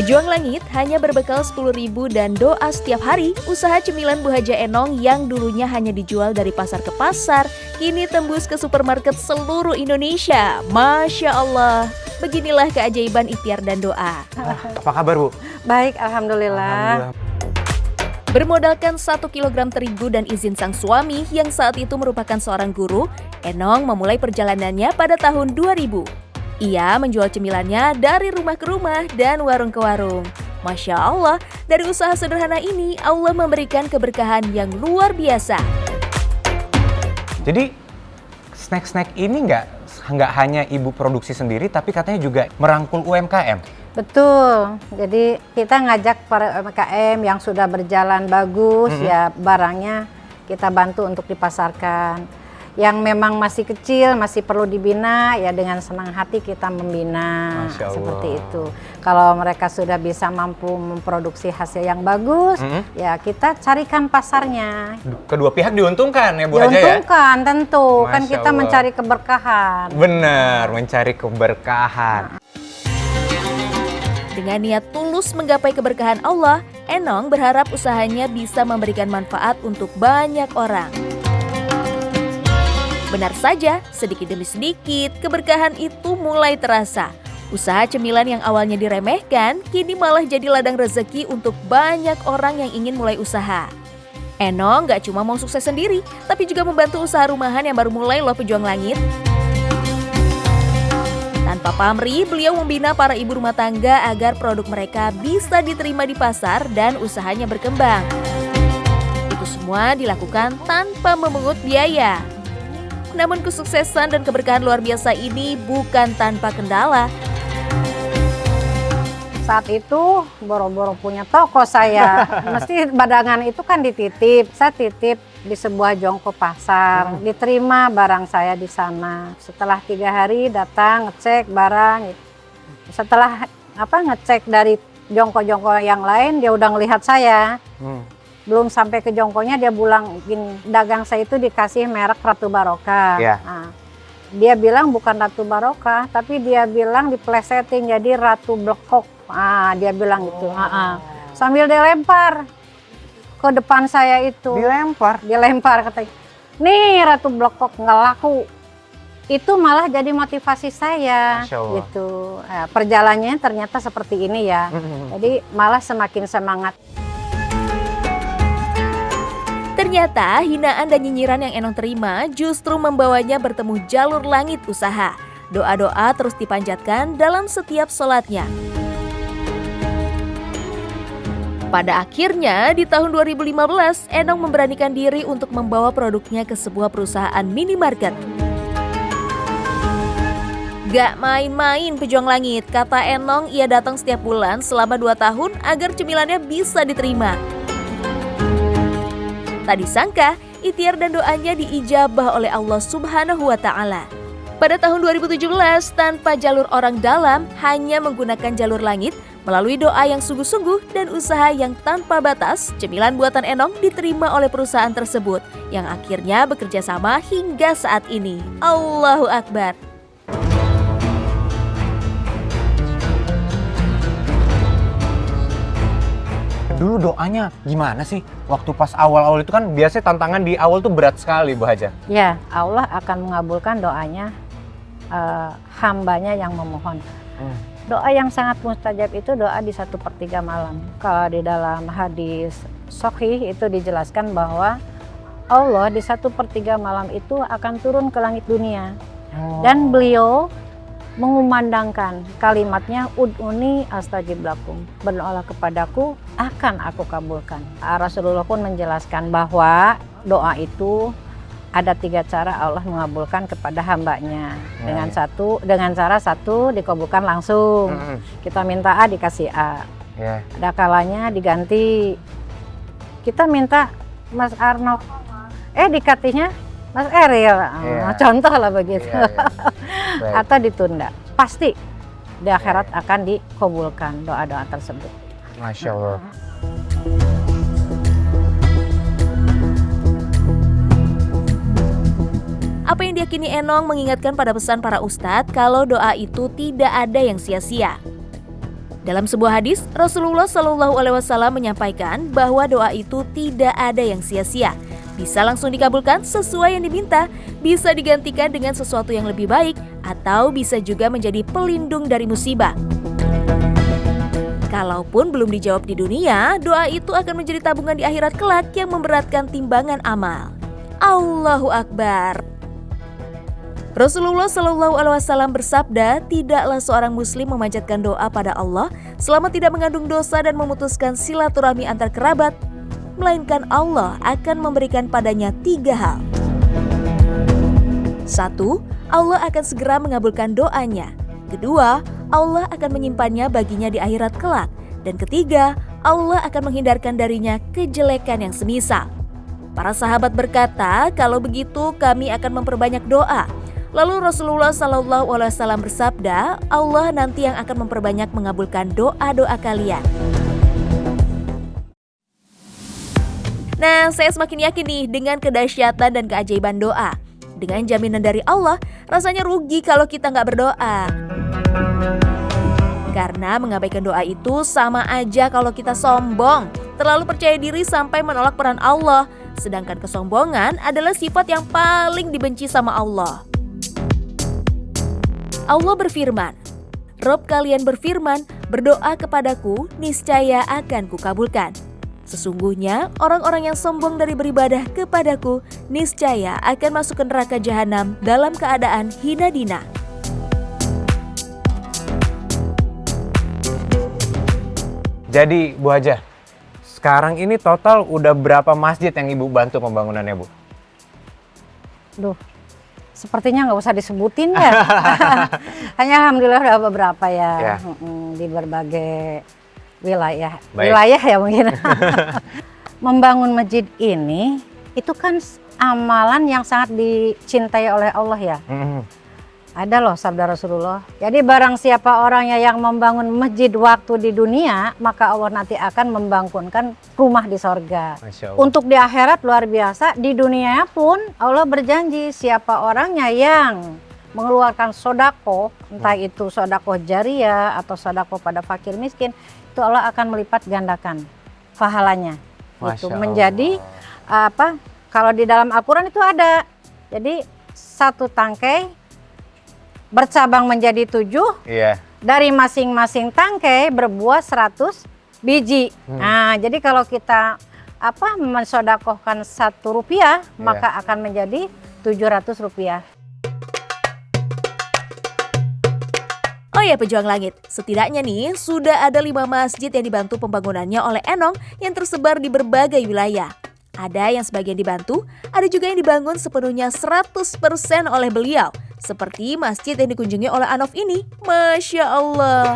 Pejuang Langit hanya berbekal 10.000 dan doa setiap hari, usaha cemilan Bu Haja Enong yang dulunya hanya dijual dari pasar ke pasar, kini tembus ke supermarket seluruh Indonesia. Masya Allah, beginilah keajaiban ikhtiar dan doa. Apa kabar, Bu? Baik, alhamdulillah. Bermodalkan 1 kilogram terigu dan izin sang suami yang saat itu merupakan seorang guru, Enong memulai perjalanannya pada tahun 2000. Ia menjual cemilannya dari rumah ke rumah dan warung ke warung. Masya Allah, dari usaha sederhana ini Allah memberikan keberkahan yang luar biasa. Jadi snack-snack ini nggak hanya Ibu produksi sendiri, tapi katanya juga merangkul UMKM. Betul, jadi kita ngajak para UMKM yang sudah berjalan bagus, ya barangnya kita bantu untuk dipasarkan. Yang memang masih kecil, masih perlu dibina, ya dengan senang hati kita membina, seperti itu. Kalau mereka sudah bisa mampu memproduksi hasil yang bagus, ya kita carikan pasarnya. Kedua pihak diuntungkan ya Bu Haja ya? Diuntungkan tentu, Masya kan kita Allah. mencari keberkahan. Benar, mencari keberkahan. Dengan niat tulus menggapai keberkahan Allah, Enong berharap usahanya bisa memberikan manfaat untuk banyak orang. Benar saja, sedikit demi sedikit, keberkahan itu mulai terasa. Usaha cemilan yang awalnya diremehkan, kini malah jadi ladang rezeki untuk banyak orang yang ingin mulai usaha. Enong gak cuma mau sukses sendiri, tapi juga membantu usaha rumahan yang baru mulai loh Pejuang Langit. Tanpa pamrih, beliau membina para ibu rumah tangga agar produk mereka bisa diterima di pasar dan usahanya berkembang. Itu semua dilakukan tanpa memungut biaya. Namun kesuksesan dan keberkahan luar biasa ini bukan tanpa kendala. Saat itu boro-boro punya toko saya, mesti badangan itu kan dititip. Saya titip di sebuah jongko pasar, diterima barang saya di sana. Setelah 3 hari datang ngecek barang. Setelah ngecek dari jongko-jongko yang lain, dia udah ngelihat saya. Belum sampai ke jongkonya dia bilang gini, dagang saya itu dikasih merek Ratu Barokah. Nah, dia bilang bukan Ratu Barokah, tapi dia bilang diplesetin jadi Ratu Blekok. Dia bilang gitu. Sambil dilempar ke depan saya itu. Dilempar katanya. Nih Ratu Blekok nggak laku. Itu malah jadi motivasi saya gitu. Perjalanannya ternyata seperti ini ya. Jadi malah semakin semangat. Ternyata hinaan dan nyinyiran yang Enong terima justru membawanya bertemu jalur langit usaha. Doa-doa terus dipanjatkan dalam setiap sholatnya. Pada akhirnya di tahun 2015, Enong memberanikan diri untuk membawa produknya ke sebuah perusahaan minimarket. Gak main-main Pejuang Langit, kata Enong ia datang setiap bulan selama 2 tahun agar cemilannya bisa diterima. Tak disangka, ikhtiar dan doanya diijabah oleh Allah Subhanahu wa Ta'ala. Pada tahun 2017, tanpa jalur orang dalam, hanya menggunakan jalur langit, melalui doa yang sungguh-sungguh dan usaha yang tanpa batas, cemilan buatan Enong diterima oleh perusahaan tersebut, yang akhirnya bekerja sama hingga saat ini. Allahu Akbar. Dulu doanya gimana sih? Waktu pas awal-awal itu kan biasanya tantangan di awal tuh berat sekali Bu Haja. Ya, Allah akan mengabulkan doanya hambanya yang memohon. Doa yang sangat mustajab itu doa di 1/3 malam. Kalau di dalam hadis Sahih itu dijelaskan bahwa Allah di 1/3 malam itu akan turun ke langit dunia. Dan beliau mengumandangkan kalimatnya ud'uni astajib lakum, berdoalah kepadaku akan aku kabulkan. Rasulullah pun menjelaskan bahwa doa itu ada 3 cara Allah mengabulkan kepada hambanya. Dengan cara satu dikabulkan langsung. Kita minta A dikasih A. Ada kalanya diganti. Kita minta Mas Arno, dikasihnya Mas Eril. Contoh lah begitu. Atau ditunda. Pasti di akhirat akan dikabulkan doa-doa tersebut. Masya Allah. Apa yang diyakini Enong mengingatkan pada pesan para ustadz kalau doa itu tidak ada yang sia-sia. Dalam sebuah hadis, Rasulullah Shallallahu Alaihi Wasallam menyampaikan bahwa doa itu tidak ada yang sia-sia. Bisa langsung dikabulkan sesuai yang diminta, bisa digantikan dengan sesuatu yang lebih baik, atau bisa juga menjadi pelindung dari musibah. Kalaupun belum dijawab di dunia, doa itu akan menjadi tabungan di akhirat kelak yang memberatkan timbangan amal. Allahu Akbar. Rasulullah Shallallahu Alaihi Wasallam bersabda, tidaklah seorang muslim memanjatkan doa pada Allah selama tidak mengandung dosa dan memutuskan silaturahmi antar kerabat, melainkan Allah akan memberikan padanya 3 hal. 1. Allah akan segera mengabulkan doanya. 2. Allah akan menyimpannya baginya di akhirat kelak. Dan 3. Allah akan menghindarkan darinya kejelekan yang semisal. Para sahabat berkata, kalau begitu kami akan memperbanyak doa. Lalu Rasulullah Shallallahu Alaihi Wasallam bersabda, Allah nanti yang akan memperbanyak mengabulkan doa-doa kalian. Nah, saya semakin yakin nih dengan kedahsyatan dan keajaiban doa. Dengan jaminan dari Allah, rasanya rugi kalau kita nggak berdoa. Karena mengabaikan doa itu sama aja kalau kita sombong, terlalu percaya diri sampai menolak peran Allah. Sedangkan kesombongan adalah sifat yang paling dibenci sama Allah. Allah berfirman, Rob kalian berfirman, berdoa kepadaku, niscaya akan kukabulkan. Sesungguhnya orang-orang yang sombong dari beribadah kepadaku, niscaya akan masuk ke neraka jahanam dalam keadaan hina dina. Jadi Bu Hajah, sekarang ini total udah berapa masjid yang Ibu bantu pembangunannya, Bu? Duh, sepertinya nggak usah disebutin ya. Hanya alhamdulillah udah beberapa ya, di berbagai wilayah. Baik. Wilayah ya mungkin. Membangun masjid ini itu kan amalan yang sangat dicintai oleh Allah ya. Ada loh sabda Rasulullah. Jadi barang siapa orangnya yang membangun masjid waktu di dunia, maka Allah nanti akan membangunkan rumah di sorga. Untuk di akhirat luar biasa, di dunia pun Allah berjanji siapa orangnya yang mengeluarkan sodako, entah itu sodako jariah atau sodako pada fakir miskin, itu Allah akan melipat gandakan pahalanya. Itu menjadi apa? Kalau di dalam Al-Quran itu ada. Jadi satu tangkai bercabang menjadi 7, dari masing-masing tangkai berbuah 100 biji. Nah, jadi kalau kita mensodakohkan Rp1, maka akan menjadi Rp700. Oh ya pejuang langit, setidaknya nih sudah ada 5 masjid yang dibantu pembangunannya oleh Enong yang tersebar di berbagai wilayah. Ada yang sebagian dibantu, ada juga yang dibangun sepenuhnya 100% oleh beliau. Seperti masjid yang dikunjungi oleh Anof ini, Masya Allah.